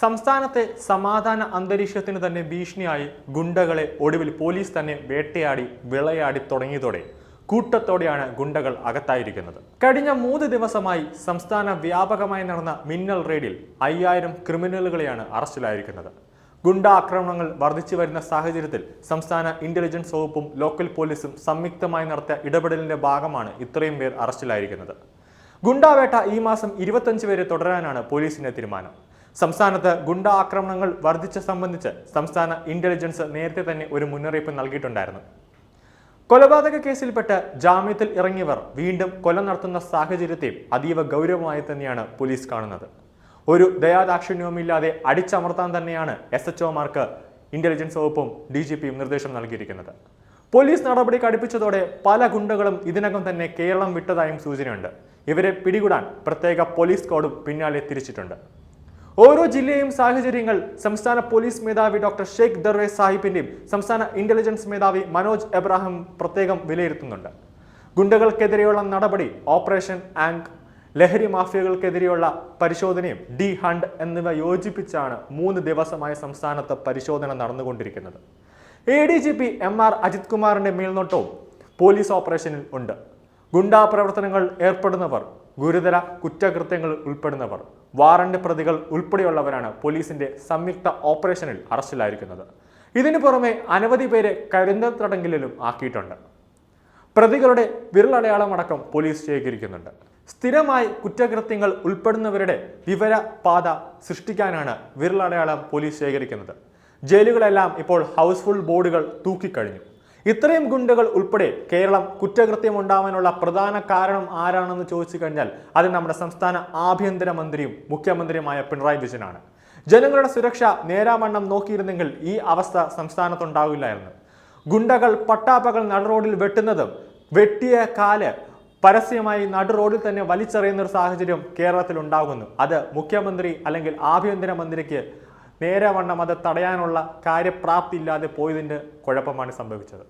സംസ്ഥാനത്തെ സമാധാന അന്തരീക്ഷത്തിന് തന്നെ ഭീഷണിയായി ഗുണ്ടകളെ ഒടുവിൽ പോലീസ് തന്നെ വേട്ടയാടി വിളയാടി തുടങ്ങിയതോടെ കൂട്ടത്തോടെയാണ് ഗുണ്ടകൾ അകത്തായിരിക്കുന്നത്. കഴിഞ്ഞ 3 ദിവസമായി സംസ്ഥാന വ്യാപകമായി നടന്ന മിന്നൽ റെയ്ഡിൽ 5000 ക്രിമിനലുകളെയാണ് അറസ്റ്റിലായിരിക്കുന്നത്. ഗുണ്ട ആക്രമണങ്ങൾ വർദ്ധിച്ചു വരുന്ന സാഹചര്യത്തിൽ സംസ്ഥാന ഇന്റലിജൻസ് വകുപ്പും ലോക്കൽ പോലീസും സംയുക്തമായി നടത്തിയ ഇടപെടലിന്റെ ഭാഗമാണ് ഇത്രയും പേർ അറസ്റ്റിലായിരിക്കുന്നത്. ഗുണ്ടാവേട്ട ഈ മാസം 25 വരെ തുടരാനാണ് പോലീസിന്റെ തീരുമാനം. സംസ്ഥാനത്ത് ഗുണ്ട ആക്രമണങ്ങൾ വർദ്ധിച്ച സംബന്ധിച്ച് സംസ്ഥാന ഇന്റലിജൻസ് നേരത്തെ തന്നെ ഒരു മുന്നറിയിപ്പ് നൽകിയിട്ടുണ്ടായിരുന്നു. കൊലപാതക കേസിൽപ്പെട്ട് ജാമ്യത്തിൽ ഇറങ്ങിയവർ വീണ്ടും കൊല നടത്തുന്ന സാഹചര്യത്തെയും അതീവ ഗൗരവമായി തന്നെയാണ് പോലീസ് കാണുന്നത്. ഒരു ദയാദാക്ഷിണ്യവുമില്ലാതെ അടിച്ചമർത്താൻ തന്നെയാണ് SHOമാർക്ക് ഇന്റലിജൻസ് വകുപ്പും DGPയും നിർദ്ദേശം നൽകിയിരിക്കുന്നത്. പോലീസ് നടപടി കടുപ്പിച്ചതോടെ പല ഗുണ്ടകളും ഇതിനകം തന്നെ കേരളം വിട്ടതായും സൂചനയുണ്ട്. ഇവരെ പിടികൂടാൻ പ്രത്യേക പോലീസ് സ്ക്വാഡും പിന്നാലെ തിരിച്ചിട്ടുണ്ട്. ഓരോ ജില്ലയും സാഹചര്യങ്ങൾ സംസ്ഥാന പോലീസ് മേധാവി ഡോക്ടർ ഷെയ്ഖ് ദർവേസ് സാഹിബിന്റെയും സംസ്ഥാന ഇന്റലിജൻസ് മേധാവി മനോജ് എബ്രാഹിം പ്രത്യേകം വിലയിരുത്തുന്നുണ്ട്. ഗുണ്ടകൾക്കെതിരെയുള്ള നടപടി, ഓപ്പറേഷൻ ആങ്ക്, ലഹരി മാഫിയകൾക്കെതിരെയുള്ള പരിശോധനയും ഡി ഹണ്ട് എന്നിവ യോജിപ്പിച്ചാണ് 3 ദിവസമായി സംസ്ഥാനത്ത് പരിശോധന നടന്നുകൊണ്ടിരിക്കുന്നത്. ADGP MR അജിത് കുമാറിന്റെ മേൽനോട്ടവും പോലീസ് ഓപ്പറേഷനിൽ ഉണ്ട്. ഗുണ്ടാ പ്രവർത്തനങ്ങൾ ഏർപ്പെടുന്നവർ, ഗുരുതര കുറ്റകൃത്യങ്ങൾ ഉൾപ്പെടുന്നവർ, വാറന്റ് പ്രതികൾ ഉൾപ്പെടെയുള്ളവരാണ് പോലീസിന്റെ സംയുക്ത ഓപ്പറേഷനിൽ അറസ്റ്റിലായിരിക്കുന്നത്. ഇതിനു പുറമെ അനവധി പേരെ കരുതൽ തടങ്കലിലും ആക്കിയിട്ടുണ്ട്. പ്രതികളുടെ വിരലടയാളമടക്കം പോലീസ് ശേഖരിക്കുന്നുണ്ട്. സ്ഥിരമായി കുറ്റകൃത്യങ്ങൾ ഉൾപ്പെടുന്നവരുടെ വിവരപാത സൃഷ്ടിക്കാനാണ് വിരലടയാളം പോലീസ് ശേഖരിക്കുന്നത്. ജയിലുകളെല്ലാം ഇപ്പോൾ ഹൗസ്ഫുൾ ബോർഡുകൾ തൂക്കിക്കഴിഞ്ഞു. ഇത്രയും ഗുണ്ടകൾ ഉൾപ്പെടെ കേരളം കുറ്റകൃത്യം ഉണ്ടാവാനുള്ള പ്രധാന കാരണം ആരാണെന്ന് ചോദിച്ചു കഴിഞ്ഞാൽ അത് നമ്മുടെ സംസ്ഥാന ആഭ്യന്തരമന്ത്രിയും മുഖ്യമന്ത്രിയുമായ പിണറായി വിജയനാണ്. ജനങ്ങളുടെ സുരക്ഷ നേരാവണ്ണം നോക്കിയിരുന്നെങ്കിൽ ഈ അവസ്ഥ സംസ്ഥാനത്തുണ്ടാവില്ലായിരുന്നു. ഗുണ്ടകൾ പട്ടാപ്പകൽ നടുറോഡിൽ വെട്ടുന്നതും വെട്ടിയ കാല് പരസ്യമായി നടുറോഡിൽ തന്നെ വലിച്ചെറിയുന്ന ഒരു സാഹചര്യം കേരളത്തിൽ ഉണ്ടാകുന്നു. അത് മുഖ്യമന്ത്രി അല്ലെങ്കിൽ ആഭ്യന്തരമന്ത്രിക്ക് നേരാവണ്ണം അത് തടയാനുള്ള കാര്യപ്രാപ്തി ഇല്ലാതെ പോയതിൻ്റെ കുഴപ്പമാണ് സംഭവിച്ചത്.